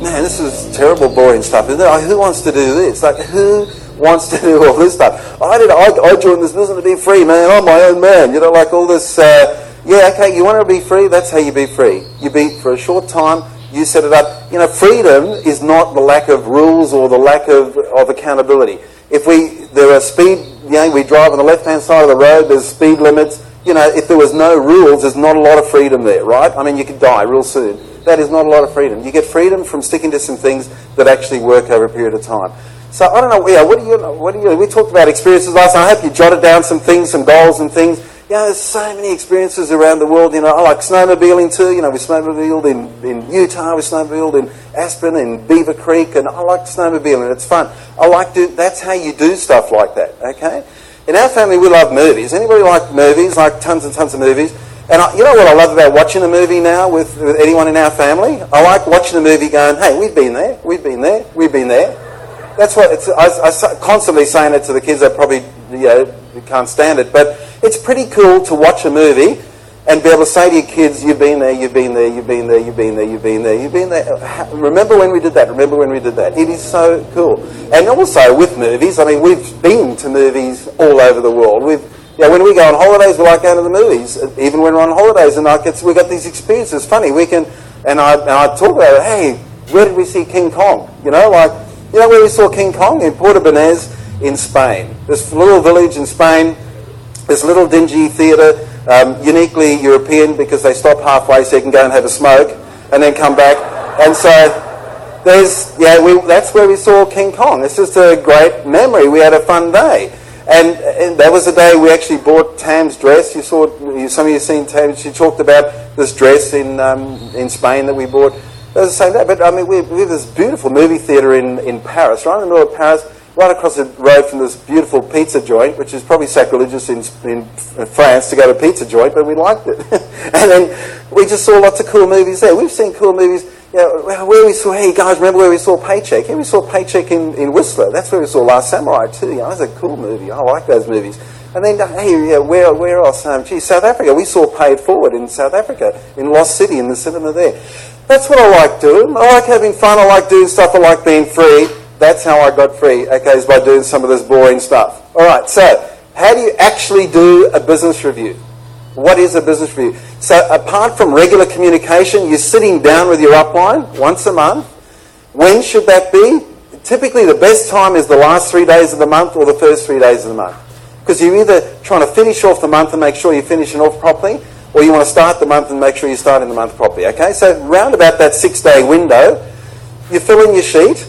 man, this is terrible, boring stuff, isn't it? Like, who wants to do this? Like, who wants to do all this stuff? I joined this business to be free, man. I'm my own man. You know, like all this, yeah, okay, you want to be free? That's how you be free. You be for a short time, you set it up. You know, freedom is not the lack of rules or the lack of accountability. If there are speed, you know, we drive on the left-hand side of the road, there's speed limits. You know, if there was no rules, there's not a lot of freedom there, right? I mean, you could die real soon. That is not a lot of freedom. You get freedom from sticking to some things that actually work over a period of time. So I don't know, yeah, what do you, we talked about experiences last night. I hope you jotted down some things, some goals and things. You know, there's so many experiences around the world. You know, I like snowmobiling too. You know, we snowmobiled in Utah, we snowmobiled in Aspen, in Beaver Creek, and I like snowmobiling. It's fun. That's how you do stuff like that, okay? In our family, we love movies. Anybody like movies? Like tons and tons of movies? And you know what I love about watching a movie now with anyone in our family? I like watching a movie going, hey, we've been there, we've been there, we've been there. That's what I constantly saying it to the kids. They probably can't stand it, but it's pretty cool to watch a movie and be able to say to your kids, you've been there, you've been there, you've been there, you've been there, you've been there, you've been there. Remember when we did that? Remember when we did that? It is so cool. And also with movies, I mean, we've been to movies all over the world. When we go on holidays, we like going to the movies. Even when we're on holidays, and we've got these experiences. Funny, I talk about it. Hey, where did we see King Kong? You know where we saw King Kong? In Puerto Banez in Spain. This little village in Spain, this little dingy theatre, uniquely European because they stop halfway so you can go and have a smoke and then come back. And so that's where we saw King Kong. It's just a great memory. We had a fun day. And that was the day we actually bought Tam's dress. Some of you seen Tam. She talked about this dress in Spain that we bought. It was the same day. But I mean, we have this beautiful movie theatre in Paris, right in the middle of Paris, right across the road from this beautiful pizza joint, which is probably sacrilegious in France to go to a pizza joint, but we liked it. And then we just saw lots of cool movies there. We've seen cool movies. Where we saw, hey guys, remember where we saw Paycheck? Yeah, we saw Paycheck in Whistler. That's where we saw Last Samurai too. That's a cool movie. I like those movies. And then, where else? South Africa. We saw Pay It Forward in South Africa, in Lost City, in the cinema there. That's what I like doing. I like having fun. I like doing stuff. I like being free. That's how I got free, okay, is by doing some of this boring stuff. All right, so how do you actually do a business review? What is a business review? So apart from regular communication, you're sitting down with your upline once a month. When should that be? Typically the best time is the last 3 days of the month or the first 3 days of the month. Because you're either trying to finish off the month and make sure you're finishing off properly, or you want to start the month and make sure you're starting the month properly, okay? So round about that 6-day window, you fill in your sheet.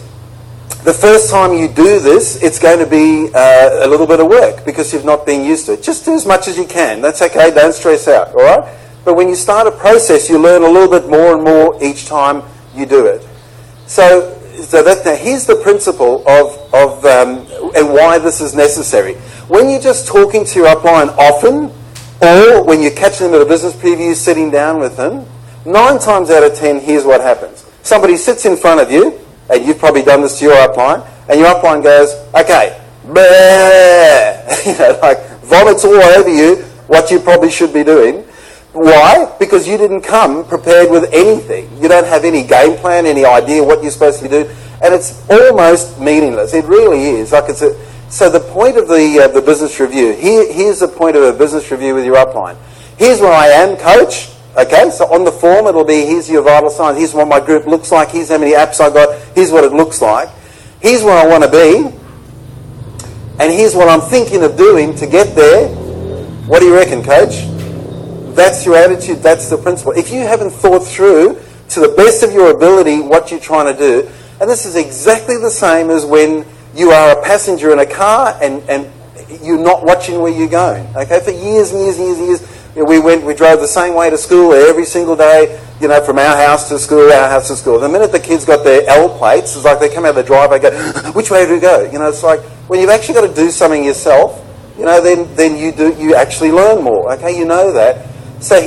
The first time you do this, it's going to be a little bit of work because you've not been used to it. Just do as much as you can. That's okay. Don't stress out, all right? But when you start a process, you learn a little bit more and more each time you do it. So now here's the principle of and why this is necessary. When you're just talking to your upline often, or when you're catching them at a business preview, sitting down with them, 9 times out of 10, here's what happens. Somebody sits in front of you, and you've probably done this to your upline, and your upline goes, okay, like vomits all over you what you probably should be doing. Why? Because you didn't come prepared with anything. You don't have any game plan, any idea what you're supposed to be doing, and it's almost meaningless. It really is. So the point of the business review, here's the point of a business review with your upline. Here's where I am, coach. Okay, so on the form it'll be, here's your vital signs, here's what my group looks like, here's how many apps I got, here's what it looks like, here's where I want to be, and here's what I'm thinking of doing to get there. What do you reckon, coach? That's your attitude, that's the principle. If you haven't thought through, to the best of your ability, what you're trying to do, and this is exactly the same as when you are a passenger in a car and you're not watching where you're going. Okay, for years and years and years and years, we drove the same way to school every single day, from our house to school, our house to school. The minute the kids got their L plates, it's like they come out of the driveway and go, which way do we go? It's like when you've actually got to do something yourself, then you actually learn more. Okay, you know that. So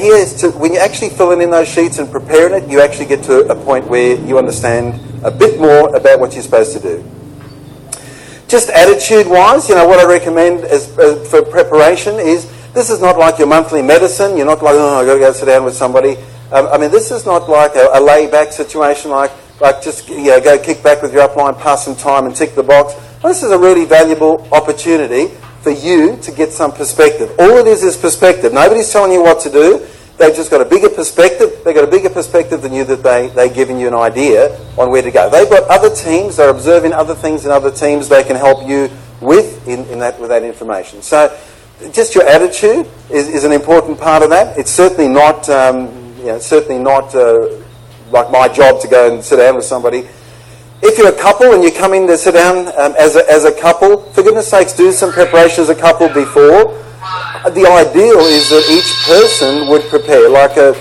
when you're actually filling in those sheets and preparing it, you actually get to a point where you understand a bit more about what you're supposed to do. Just attitude-wise, what I recommend for preparation is, this is not like your monthly medicine. You're not like, I've got to go sit down with somebody. This is not like a laid-back situation like, like just go kick back with your upline, pass some time and tick the box. Well, this is a really valuable opportunity for you to get some perspective. All it is perspective. Nobody's telling you what to do. They've just got a bigger perspective. They've got a bigger perspective than you, that they're giving you an idea on where to go. They've got other teams. They're observing other things in other teams they can help you with with that information. So just your attitude is an important part of that. It's certainly not like my job to go and sit down with somebody. If you're a couple and you come in to sit down as a couple, for goodness sakes, do some preparation as a couple before. The ideal is that each person would prepare they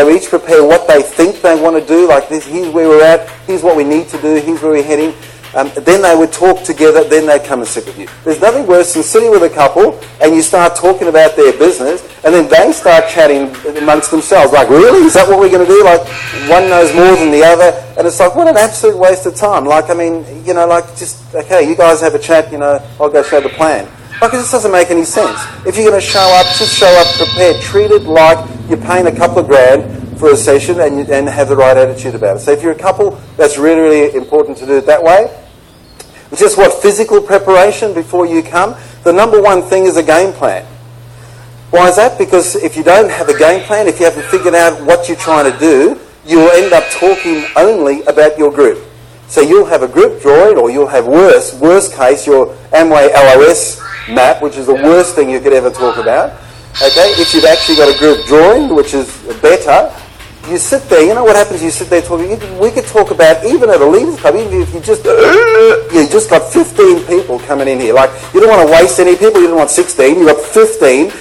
would each prepare what they think they want to do, like this, here's where we're at, here's what we need to do, here's where we're heading. Then they would talk together, then they'd come and sit with you. There's nothing worse than sitting with a couple and you start talking about their business and then they start chatting amongst themselves. Like, really? Is that what we're going to do? Like, one knows more than the other. And it's like, what an absolute waste of time. Like, I mean, okay, you guys have a chat, I'll go show the plan. Like, it just doesn't make any sense. If you're going to show up, just show up prepared. Treat it like you're paying a couple of grand for a session and have the right attitude about it. So if you're a couple, that's really, really important to do it that way. Just what physical preparation before you come. The number one thing is a game plan. Why is that? Because if you don't have a game plan, if you haven't figured out what you're trying to do, you'll end up talking only about your group. So you'll have a group drawing, or you'll have worst case, your Amway LOS map, which is the worst thing you could ever talk about. Okay, if you've actually got a group drawing, which is better, you sit there, you know what happens, you sit there talking, we could talk about, even at a leaders club, even if you just got 15 people coming in here, like, you don't want to waste any people, you don't want 16, you've got 15,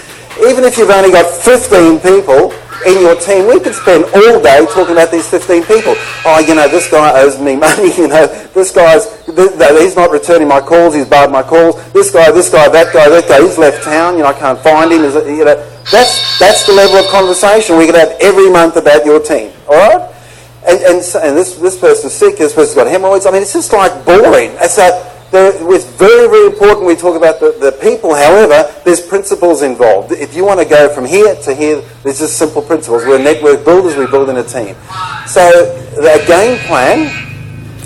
even if you've only got 15 people in your team, we could spend all day talking about these 15 people. Oh, this guy owes me money, this he's not returning my calls, he's barred my calls, this guy, that guy, he's left town, I can't find him, that's the level of conversation we could have every month about your team, all right? And this person's sick, this person's got hemorrhoids, I mean, it's just like boring. It's very, very important we talk about the people. However, there's principles involved. If you want to go from here to here, there's just simple principles. We're network builders, we build in a team. So a game plan,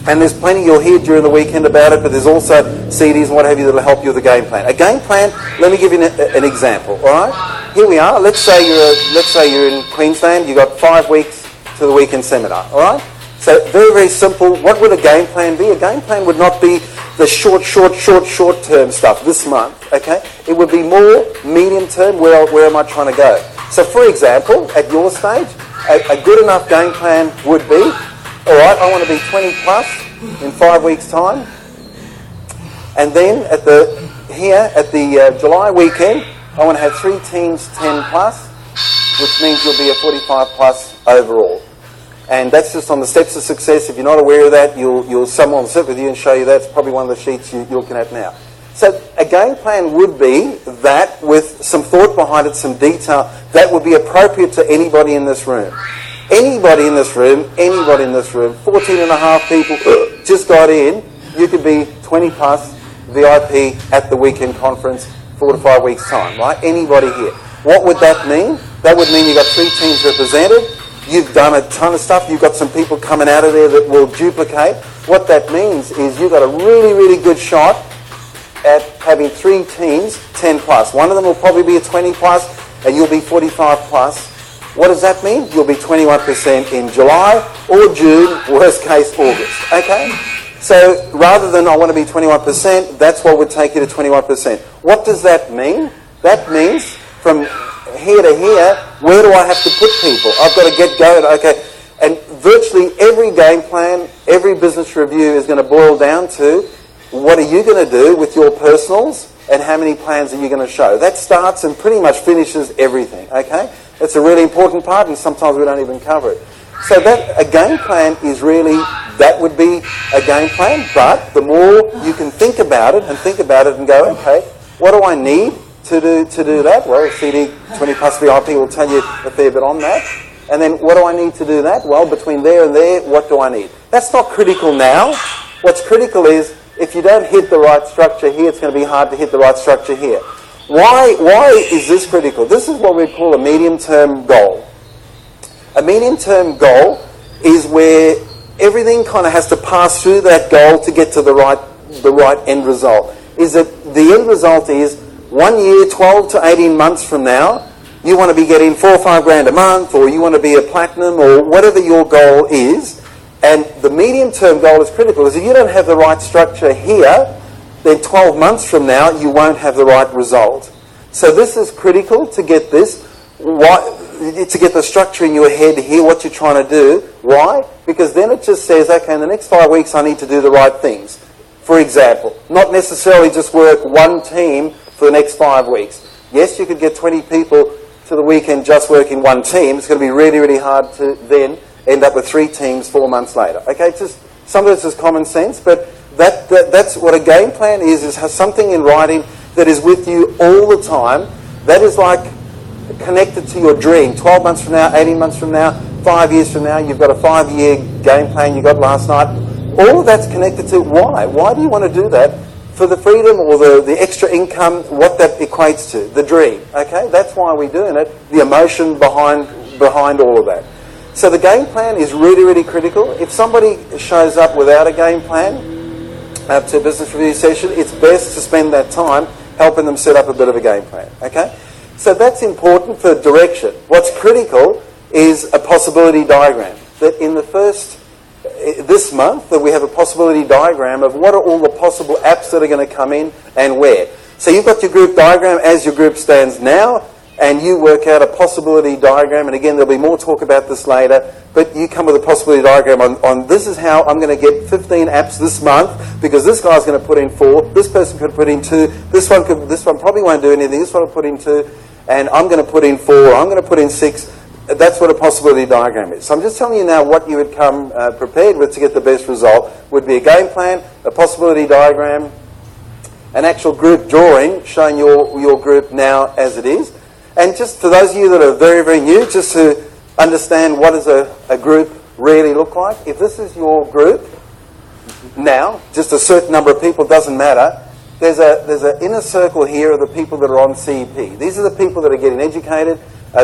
and there's plenty you'll hear during the weekend about it, but there's also CDs and what have you that'll help you with a game plan. A game plan, let me give you an example, all right? Here we are. Let's say you're in Queensland, you've got 5 weeks to the weekend seminar, all right? So very, very simple. What would a game plan be? A game plan would not be the short-term stuff this month, okay? It would be more medium-term, where am I trying to go? So, for example, at your stage, a good enough game plan would be, all right, I want to be 20 plus in 5 weeks' time. And then at the July weekend, I want to have 3 teams 10 plus, which means you'll be a 45 plus overall. And that's just on the steps of success. If you're not aware of that, someone will sit with you and show you that. It's probably one of the sheets you're looking at now. So a game plan would be that with some thought behind it, some detail, that would be appropriate to anybody in this room. Anybody in this room, 14 and a half people just got in, you could be 20 plus VIP at the weekend conference 4 to 5 weeks' time, right? Anybody here. What would that mean? That would mean you've got 3 teams represented. You've done a ton of stuff. You've got some people coming out of there that will duplicate. What that means is you've got a really, really good shot at having 3 teams 10 plus. One of them will probably be a 20 plus and you'll be 45 plus. What does that mean? You'll be 21% in July or June, worst case August. Okay? So rather than I want to be 21%, that's what would take you to 21%. What does that mean? That means from here to here, where do I have to put people? I've got to get going. Okay. And virtually every game plan, every business review is going to boil down to what are you going to do with your personals and how many plans are you going to show. That starts and pretty much finishes everything. Okay? That's a really important part and sometimes we don't even cover it. So that a game plan is really, that would be a game plan, but the more you can think about it and go, okay, what do I need to do that? Well, CD 20 plus VIP will tell you a fair bit on that. And then what do I need to do that? Well, between there and there, what do I need? That's not critical now. What's critical is if you don't hit the right structure here, it's going to be hard to hit the right structure here. Why is this critical? This is what we call a medium-term goal. A medium-term goal is where everything kind of has to pass through that goal to get to the right end result. Is that the end result is 1 year, 12 to 18 months from now, you want to be getting 4 or 5 grand a month, or you want to be a platinum, or whatever your goal is. And the medium-term goal is critical, because if you don't have the right structure here, then 12 months from now, you won't have the right result. So this is critical to get this. Why? To get the structure in your head here, what you're trying to do. Why? Because then it just says, okay, in the next 5 weeks, I need to do the right things. For example, not necessarily just work one team for the next 5 weeks. Yes, you could get 20 people to the weekend just working one team. It's going to be really, really hard to then end up with 3 teams 4 months later. Okay, just some of this is common sense, but that's what a game plan is has something in writing that is with you all the time. That is like connected to your dream. 12 months from now, 18 months from now, 5 years from now, you've got a 5-year game plan you got last night. All of that's connected to why. Why do you want to do that? For the freedom or the extra income, what that equates to, the dream. Okay, that's why we're doing it. The emotion behind all of that. So the game plan is really, really critical. If somebody shows up without a game plan to a business review session, it's best to spend that time helping them set up a bit of a game plan. Okay, so that's important for direction. What's critical is a possibility diagram. That in the first this month that we have a possibility diagram of what are all the possible apps that are going to come in and where. So you've got your group diagram as your group stands now, and you work out a possibility diagram, and again there'll be more talk about this later, but you come with a possibility diagram on this is how I'm going to get 15 apps this month, because this guy's going to put in 4, this person could put in 2, this one probably won't do anything, this one will put in 2, and I'm going to put in 4, I'm going to put in 6. That's what a possibility diagram is. So I'm just telling you now what you would come prepared with to get the best result. Would be a game plan, a possibility diagram, an actual group drawing showing your group now as it is. And just for those of you that are very, very new, just to understand what does a group really look like. If this is your group now, just a certain number of people, doesn't matter. There's an inner circle here of the people that are on CEP. These are the people that are getting educated.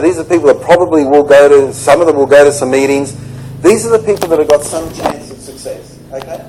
These are the people that probably will go to, some of them will go to some meetings. These are the people that have got some chance of success. Okay?